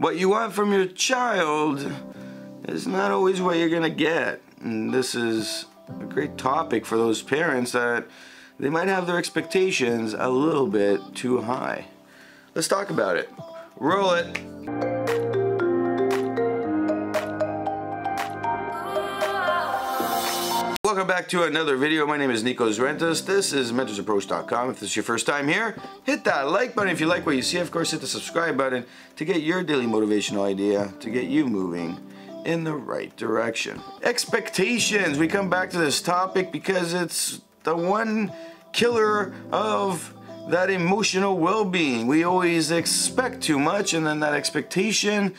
What you want from your child is not always what you're gonna get. And this is a great topic for those parents that they might have their expectations a little bit too high. Let's talk about it. Roll it. Welcome back to another video. My name is Nikos Rentas. This is mentorsapproach.com. If this is your first time here, hit that like button if you like what you see. Of course, hit the subscribe button to get your daily motivational idea to get you moving in the right direction. Expectations. We come back to this topic because it's the one killer of that emotional well-being. We always expect too much, and then that expectation,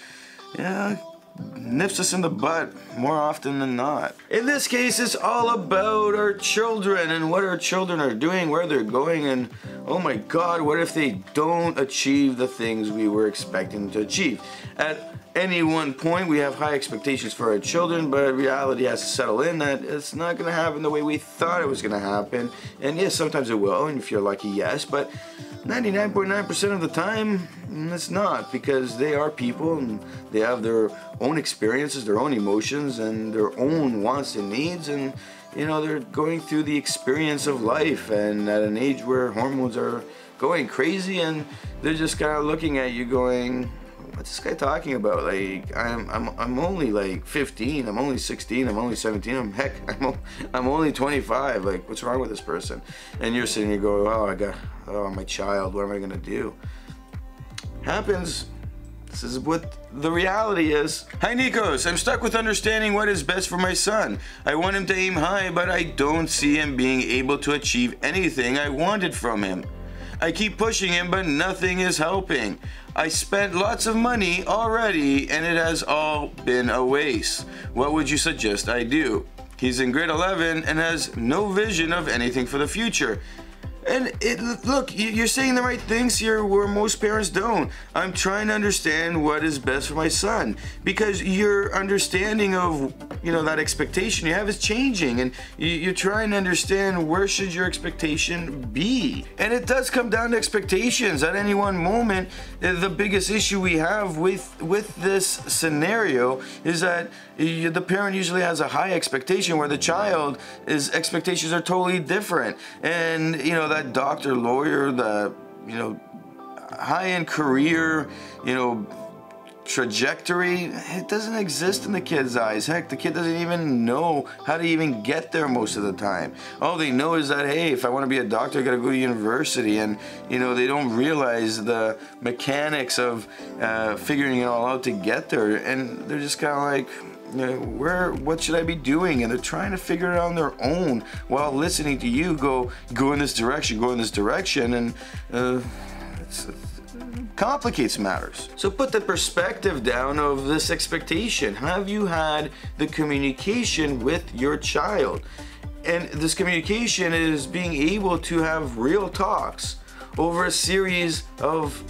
nips us in the butt more often than not. In this case, it's all about our children and what our children are doing, where they're going, and oh my God, what if they don't achieve the things we were expecting to achieve? At any one point, we have high expectations for our children, but reality has to settle in that it's not going to happen the way we thought it was going to happen. And yes, sometimes it will, and if you're lucky, yes, but 99.9% of the time, it's not, because they are people and they have their own experiences, their own emotions, and their own wants and needs, and they're going through the experience of life, and at an age where hormones are going crazy, and they're just kind of looking at you going, what's this guy talking about? Like, I'm only like 15, I'm only 16, I'm only 17, I'm only 25. Like, what's wrong with this person? And you're sitting here going, oh, my child, what am I gonna do? Happens. This is what the reality is. Hi Nikos, I'm stuck with understanding what is best for my son. I want him to aim high, but I don't see him being able to achieve anything I wanted from him. I keep pushing him, but nothing is helping. I spent lots of money already, and it has all been a waste. What would you suggest I do? He's in grade 11 and has no vision of anything for the future. And look, you're saying the right things here where most parents don't. I'm trying to understand what is best for my son, because your understanding of that expectation you have is changing, and you're trying to understand where should your expectation be. And it does come down to expectations. At any one moment, the biggest issue we have with this scenario is that the parent usually has a high expectation where the child's expectations are totally different. And that doctor, lawyer, the high-end career, trajectory, it doesn't exist in the kid's eyes. Heck, the kid doesn't even know how to even get there most of the time. All they know is that, hey, if I want to be a doctor, I gotta go to university, and they don't realize the mechanics of figuring it all out to get there, and they're just kind of like, what should I be doing? And they're trying to figure it out on their own while listening to you go in this direction, and it complicates matters. So put the perspective down of this expectation. Have you had the communication with your child? And this communication is being able to have real talks over a series of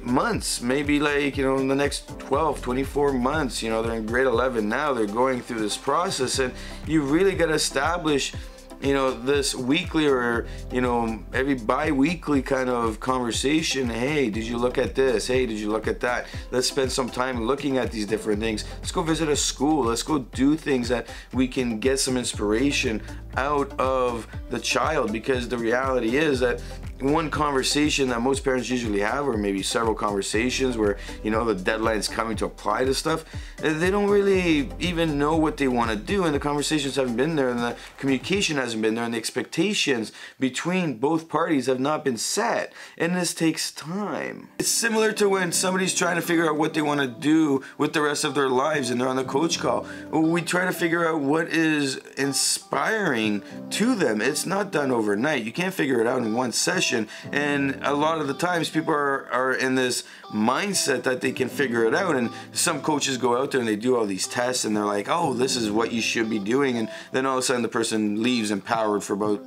months, maybe like in the next 12, 24 months. They're in grade 11 now, they're going through this process, and you really got to establish this weekly or every bi-weekly kind of conversation. Hey, did you look at this? Hey, did you look at that? Let's spend some time looking at these different things. Let's go visit a school. Let's go do things that we can get some inspiration out of the child, because the reality is that one conversation that most parents usually have, or maybe several conversations where the deadline's coming to apply to stuff, they don't really even know what they want to do, and the conversations haven't been there, and the communication hasn't been there, and the expectations between both parties have not been set, and this takes time. It's similar to when somebody's trying to figure out what they want to do with the rest of their lives, and they're on the coach call. We try to figure out what is inspiring to them. It's not done overnight. You can't figure it out in one session. And a lot of the times people are in this mindset that they can figure it out, and some coaches go out there and they do all these tests and they're like, oh, this is what you should be doing, and then all of a sudden the person leaves empowered for about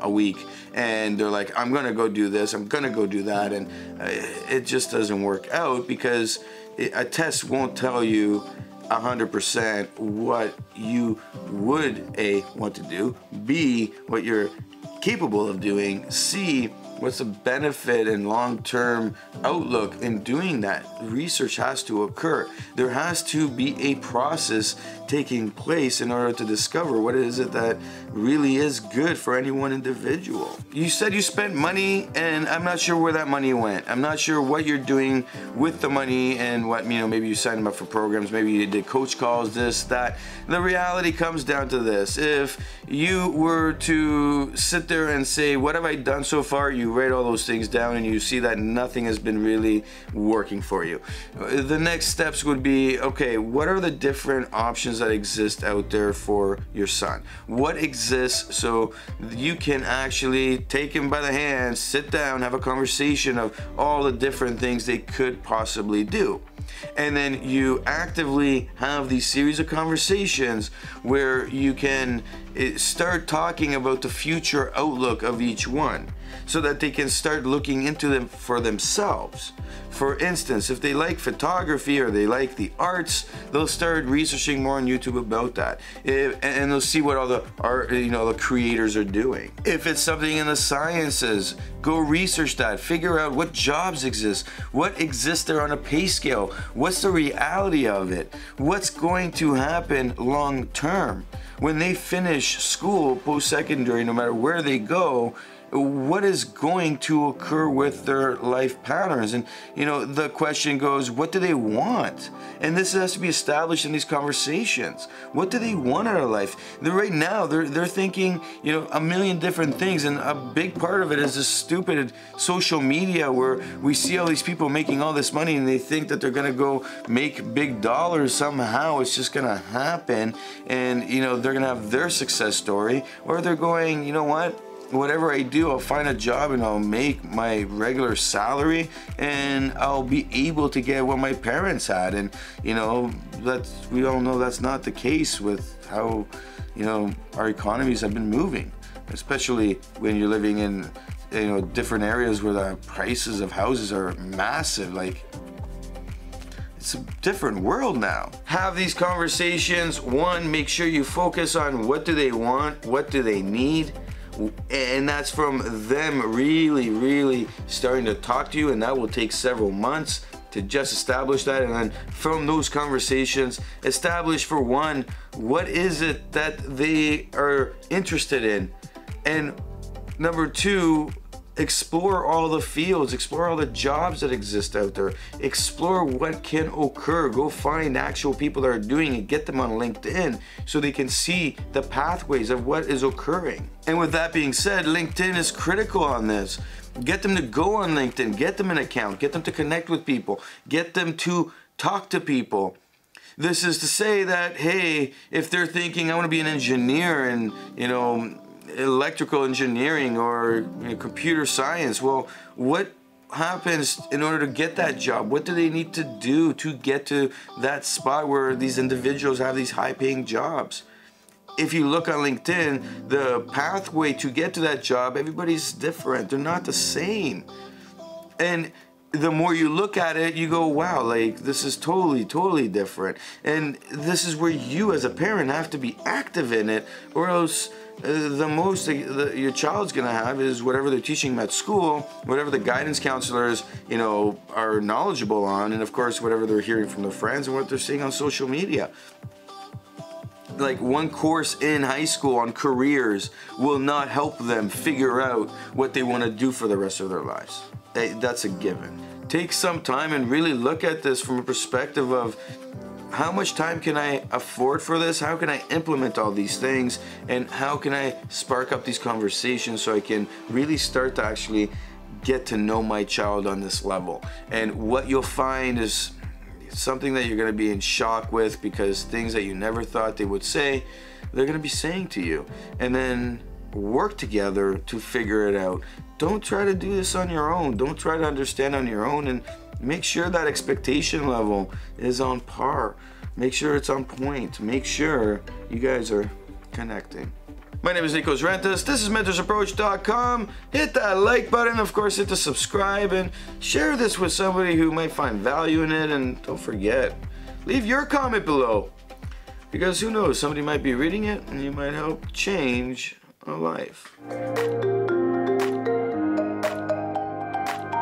a week, and they're like, I'm gonna go do this, I'm gonna go do that, and it just doesn't work out, because a test won't tell you 100% what you would A, want to do, B, what you're capable of doing, C, What's the benefit and long-term outlook in doing that? Research has to occur. There has to be a process taking place in order to discover what is it that really is good for any one individual. You said you spent money, and I'm not sure where that money went. I'm not sure what you're doing with the money and what, maybe you signed them up for programs, maybe you did coach calls, this, that. The reality comes down to this. If you were to sit there and say, what have I done so far? You write all those things down and you see that nothing has been really working for you. The next steps would be, okay, what are the different options that exist out there for your son? What exists so you can actually take him by the hand, sit down, have a conversation of all the different things they could possibly do. And then you actively have these series of conversations where you can start talking about the future outlook of each one so that they can start looking into them for themselves. For instance, if they like photography or they like the arts, they'll start researching more on YouTube about that, and they'll see what all the art, the creators are doing. If it's something in the sciences, go research that. Figure out what jobs exist, what exists there on a pay scale, what's the reality of it, what's going to happen long term when they finish school, post-secondary, no matter where they go. What is going to occur with their life patterns? And the question goes, what do they want? And this has to be established in these conversations. What do they want out of life? Right now they're thinking a million different things, and a big part of it is this stupid social media where we see all these people making all this money and they think that they're gonna go make big dollars somehow. It's just gonna happen, and they're gonna have their success story, or they're going, you know what, whatever I do, I'll find a job and I'll make my regular salary and I'll be able to get what my parents had. And we all know that's not the case with how our economies have been moving, especially when you're living in different areas where the prices of houses are massive. Like, it's a different world now. Have these conversations. One, make sure you focus on what do they want, what do they need. And that's from them really starting to talk to you, and that will take several months to just establish that. And then from those conversations, establish, for one, what is it that they are interested in, and number two, explore all the fields, explore all the jobs that exist out there, explore what can occur. Go find actual people that are doing it, get them on LinkedIn so they can see the pathways of what is occurring. And with that being said, LinkedIn is critical on this. Get them to go on LinkedIn, get them an account, get them to connect with people, get them to talk to people. This is to say that, hey, if they're thinking, I want to be an engineer and electrical engineering or computer science, well, what happens in order to get that job? What do they need to do to get to that spot where these individuals have these high-paying jobs? If you look on LinkedIn, the pathway to get to that job, everybody's different. They're not the same. And the more you look at it, you go, wow, like, this is totally different. And this is where you as a parent have to be active in it, or else the most your child's gonna have is whatever they're teaching them at school, whatever the guidance counselors are knowledgeable on, and of course whatever they're hearing from their friends and what they're seeing on social media. Like, one course in high school on careers will not help them figure out what they want to do for the rest of their lives. That's a given. Take some time and really look at this from a perspective of, how much time can I afford for this? How can I implement all these things? And how can I spark up these conversations so I can really start to actually get to know my child on this level? And what you'll find is something that you're going to be in shock with, because things that you never thought they would say, they're going to be saying to you. And then work together to figure it out. Don't try to do this on your own. Don't try to understand on your own, and make sure that expectation level is on par. Make sure it's on point. Make sure you guys are connecting. My name is Nikos Rentas. This is mentorsapproach.com. Hit that like button. Of course, hit the subscribe and share this with somebody who might find value in it. And don't forget, leave your comment below, because who knows, somebody might be reading it and you might help change a life.